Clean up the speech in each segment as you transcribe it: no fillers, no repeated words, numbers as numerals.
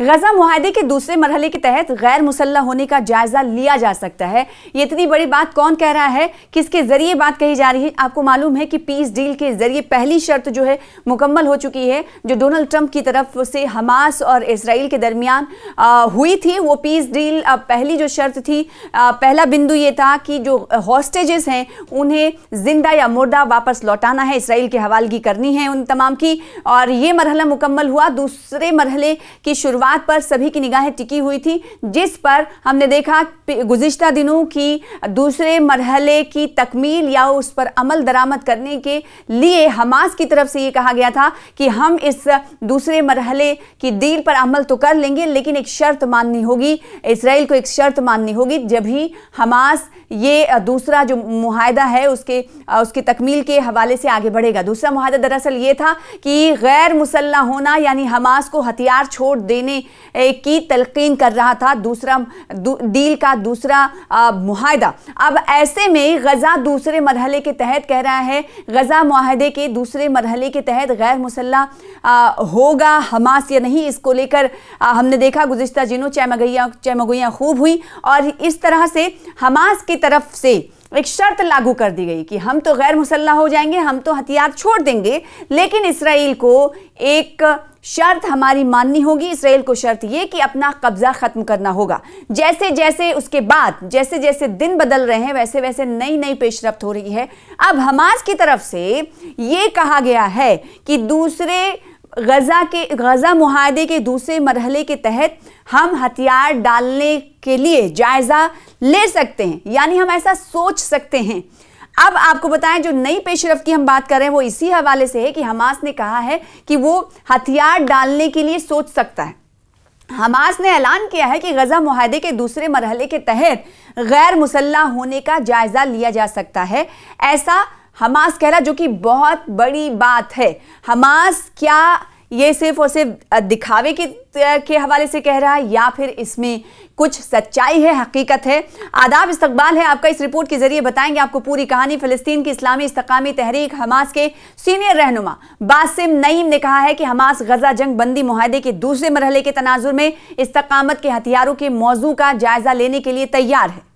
गजा मुआहदे के दूसरे मरहले के तहत गैर मुसल्लह होने का जायजा लिया जा सकता है। ये इतनी बड़ी बात कौन कह रहा है, किसके जरिए बात कही जा रही है? आपको मालूम है कि पीस डील के जरिए पहली शर्त जो है मुकम्मल हो चुकी है, जो डोनाल्ड ट्रंप की तरफ से हमास और इसराइल के दरमियान हुई थी। वो पीस डील पहली जो शर्त थी, पहला बिंदु ये था कि जो हॉस्टेजेस हैं उन्हें जिंदा या मुर्दा वापस लौटाना है, इसराइल की हवालगी करनी है उन तमाम की, और ये मरहला मुकम्मल हुआ। दूसरे मरहले की शुरुआत पर सभी की निगाहें टिकी हुई थी, जिस पर हमने देखा गुज़िश्ता दिनों की दूसरे मरहले की तकमील या उस पर अमल दरामद करने के लिए हमास की तरफ से ये कहा गया था कि हम इस दूसरे मरहले की डील पर अमल तो कर लेंगे, लेकिन एक शर्त माननी होगी, इसराइल को एक शर्त माननी होगी, जब ही हमास ये दूसरा जो मुआहदा है उसकी तकमील के हवाले से आगे बढ़ेगा। दूसरा मुआहदा दरअसल ये था कि गैर मुसल्लह होना, यानी हमास को हथियार छोड़ देने की तलकीन कर रहा था दूसरा डील का दूसरा मुआहदा। अब ऐसे में गजा दूसरे मरहले के तहत कह रहा है, गजा मुआहदे के दूसरे मरहले के तहत गैर मुसल्लह होगा हमास या नहीं, इसको लेकर हमने देखा गुज़िश्ता दिनों चहमगोइयाँ खूब हुई, और इस तरह से हमास की तरफ से एक शर्त लागू कर दी गई कि हम तो गैर मुसल्लह हो जाएंगे, हम तो हथियार छोड़ देंगे, लेकिन इसराइल को एक शर्त हमारी माननी होगी। इसराइल को शर्त ये कि अपना कब्जा खत्म करना होगा। जैसे जैसे उसके बाद जैसे जैसे दिन बदल रहे हैं वैसे वैसे नई नई पेशरफ्त हो रही है। अब हमास की तरफ से ये कहा गया है कि गजा मुआहदे के दूसरे मरहले के तहत हम हथियार डालने के लिए जायजा ले सकते हैं, यानी हम ऐसा सोच सकते हैं। अब आपको बताएं, जो नई पेशरफ्त की हम बात कर रहे हैं वो इसी हवाले से है कि हमास ने कहा है कि वो हथियार डालने के लिए सोच सकता है। हमास ने ऐलान किया है कि गजा मुआहदे के दूसरे मरहले के तहत गैर मुसल्लह होने का जायजा लिया जा सकता है, ऐसा हमास कह रहा, जो कि बहुत बड़ी बात है। हमास क्या ये सिर्फ और सिर्फ दिखावे के हवाले से कह रहा है या फिर इसमें कुछ सच्चाई है, हकीकत है? आदाब, इस्तकबाल है आपका। इस रिपोर्ट के जरिए बताएंगे आपको पूरी कहानी। फिलिस्तीन की इस्लामी इस्तकामी तहरीक हमास के सीनियर रहनुमा बासिम नईम ने कहा है कि हमास गजा जंग बंदी मुआहदे के दूसरे मरहले के तनाजुर में इस्तकामत के हथियारों के मौजू का जायजा लेने के लिए तैयार है।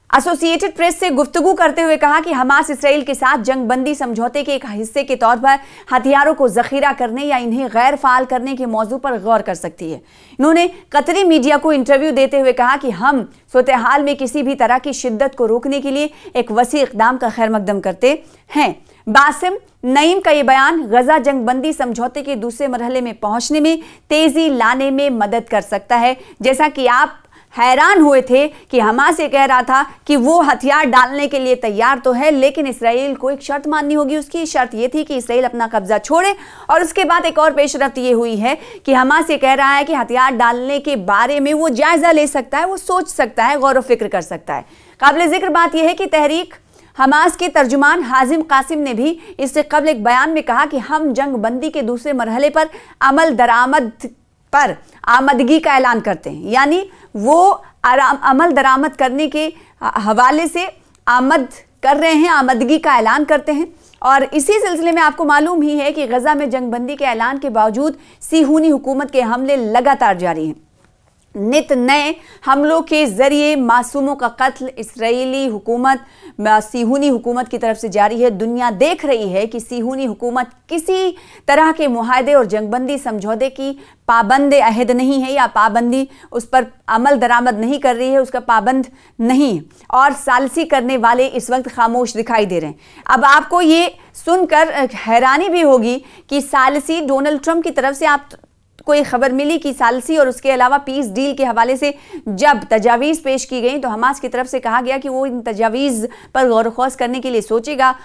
एसोसिएटेड प्रेस से गुफ्तगू करते हुए कहा कि हमास इसराइल के साथ जंग बंदी समझौते के एक हिस्से के तौर पर हथियारों को जखीरा करने या इन्हें गैर फाल करने के मौजू पर गौर कर सकती है। इन्होंने कतरी मीडिया को इंटरव्यू देते हुए कहा कि हम सूरत हाल में किसी भी तरह की शिद्दत को रोकने के लिए एक वसी इक़दाम का खैर मकदम करते हैं। बासिम नईम का ये बयान गजा जंग बंदी समझौते के दूसरे मरहले में पहुंचने में तेजी लाने में मदद कर सकता है। जैसा कि आप हैरान हुए थे कि हमास ये कह रहा था कि वो हथियार डालने के लिए तैयार तो है, लेकिन इसराइल को एक शर्त माननी होगी। उसकी शर्त ये थी कि इसराइल अपना कब्जा छोड़े, और उसके बाद एक और पेशरफ्त ये हुई है कि हमास ये कह रहा है कि हथियार डालने के बारे में वो जायजा ले सकता है, वो सोच सकता है, गौर व फिक्र कर सकता है। काबिल जिक्र बात यह है कि तहरीक हमास के तर्जुमान हाजिम कासिम ने भी इससे कबल एक बयान में कहा कि हम जंग बंदी के दूसरे मरहले पर अमल दरामद पर आमदगी का ऐलान करते हैं, यानी वो अमल दरामद करने के हवाले से आमद कर रहे हैं, आमदगी का ऐलान करते हैं। और इसी सिलसिले में आपको मालूम ही है कि गजा में जंगबंदी के ऐलान के बावजूद सिहूनी हुकूमत के हमले लगातार जारी हैं। नित नए हमलों के जरिए मासूमों का कत्ल इसराइली हुकूमत सिहूनी हुकूमत की तरफ से जारी है। दुनिया देख रही है कि सिहूनी हुकूमत किसी तरह के मुआहदे और जंगबंदी समझौते की पाबंद अहद नहीं है, या पाबंदी उस पर अमल दरामद नहीं कर रही है, उसका पाबंद नहीं, और सालसी करने वाले इस वक्त खामोश दिखाई दे रहे हैं। अब आपको ये सुनकर हैरानी भी होगी कि सालसी डोनाल्ड ट्रंप की तरफ से आप कोई खबर मिली कि सालसी और उसके अलावा पीस डील के हवाले से जब तजावीज़ पेश की गई तो हमास की तरफ से कहा गया कि वो इन तजावीज़ पर गौर ख़ौस करने के लिए सोचेगा।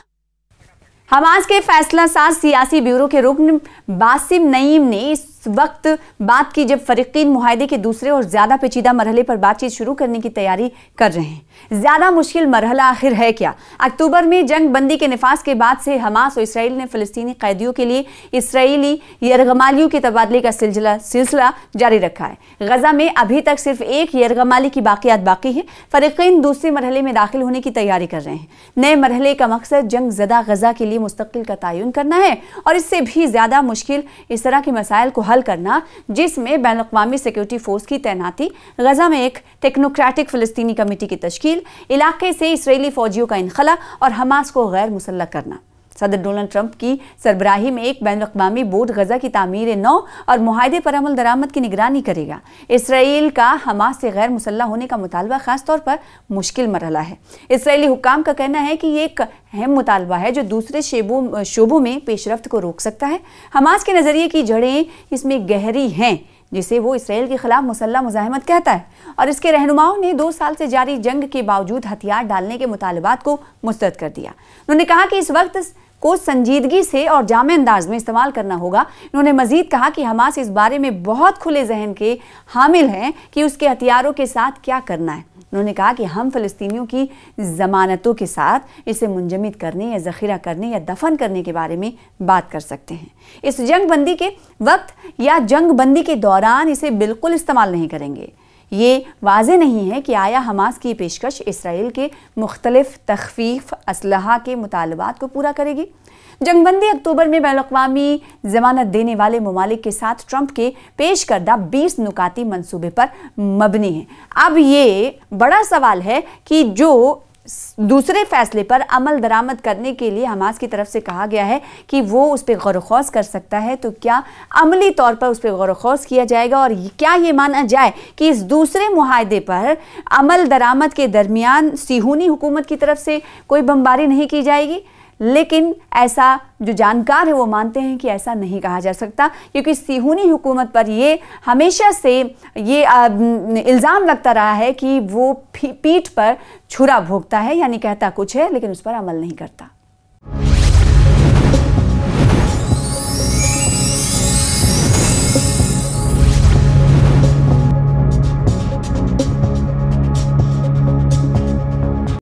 हमास के फैसला साज सियासी ब्यूरो के रुकन बासिम नईम ने इस वक्त बात की जब फरीकीन मुआहदे के दूसरे और ज़्यादा पेचीदा मरहले पर बातचीत शुरू करने की तैयारी कर रहे हैं। ज़्यादा मुश्किल मरहला आखिर है क्या? अक्टूबर में जंग बंदी के निफाज के बाद से हमास और इसराइल ने फ़लस्तीनी कैदियों के लिए इसराइली यरगमालियों के तबादले का सिलसिला जारी रखा है। गजा में अभी तक सिर्फ एक यरगमाली की बाकियात बाकी है। फरीकीन दूसरे मरहले में दाखिल होने की तैयारी कर रहे हैं। नए मरहले का मकसद जंग ज़दा गजा के लिए मुस्तकिल का तयन करना है, और इससे भी ज़्यादा मुश्किल इस तरह के मसाइल को हल करना, जिसमें बैनुल-अक़वामी सिक्योरिटी फोर्स की तैनाती, गजा में एक टेक्नोक्रेटिक फ़िलिस्तीनी कमेटी की तश्कील, इलाके से इसराइली फौजियों का इनखला और हमास को गैर मुसल्लह करना। सदर डोनाल्ड ट्रंप की सरबराही में एक बैनुल-अक़वामी बोर्ड गजा की तामीर नौ और मुआहदे पर अमल दरामद की निगरानी करेगा। इसराइल का हमास से गैर मुसल्लह होने का मुतालबा खासतौर पर मुश्किल मरहला है। इसराइली हुक्काम का कहना है कि ये एक अहम मुतालबा है जो दूसरे शोबों में पेशरफ्त को रोक सकता है। हमास के नज़रिए की जड़ें इसमें गहरी हैं, जिसे वो इसराइल के खिलाफ मुसल्लह मुज़ाहिमत कहता है, और इसके रहनुमाओं ने 2 साल से जारी जंग के बावजूद हथियार डालने के मुतालबात को मुस्तरद कर दिया। उन्होंने कहा कि इस वक्त को संजीदगी से और जामे अंदाज में इस्तेमाल करना होगा। उन्होंने मजीद कहा कि हमास इस बारे में बहुत खुले जहन के हामिल हैं कि उसके हथियारों के साथ क्या करना है। उन्होंने कहा कि हम फ़लस्तीनियों की ज़मानतों के साथ इसे मुंजमद करने या ज़ख़ीरा करने या दफन करने के बारे में बात कर सकते हैं। इस जंग बंदी के वक्त या जंग बंदी के दौरान इसे बिल्कुल इस्तेमाल नहीं करेंगे। ये वाज़े नहीं है कि आया हमास की पेशकश इसराइल के मुख्तलिफ तख़फ़ीफ़ असलहा के मुतालबात को पूरा करेगी। जंगबंदी अक्टूबर में बैनुल-अक़वामी ज़मानत देने वाले ममालिक के साथ ट्रंप के पेश करदा 20 नुकाती मंसूबे पर मबनी है। अब ये बड़ा सवाल है कि जो दूसरे फैसले पर अमल दरामद करने के लिए हमास की तरफ से कहा गया है कि वो उस पर गौर-व-ख़ौज़ कर सकता है, तो क्या अमली तौर पर उस पर गौर-व-ख़ौज़ किया जाएगा और क्या ये माना जाए कि इस दूसरे मुआहदे पर अमल दरामद के दरमियान सिहूनी हुकूमत की तरफ से कोई बमबारी नहीं की जाएगी? लेकिन ऐसा जो जानकार है वो मानते हैं कि ऐसा नहीं कहा जा सकता, क्योंकि सिहूनी हुकूमत पर ये हमेशा से ये इल्ज़ाम लगता रहा है कि वो पीठ पर छुरा भोंकता है, यानी कहता कुछ है लेकिन उस पर अमल नहीं करता।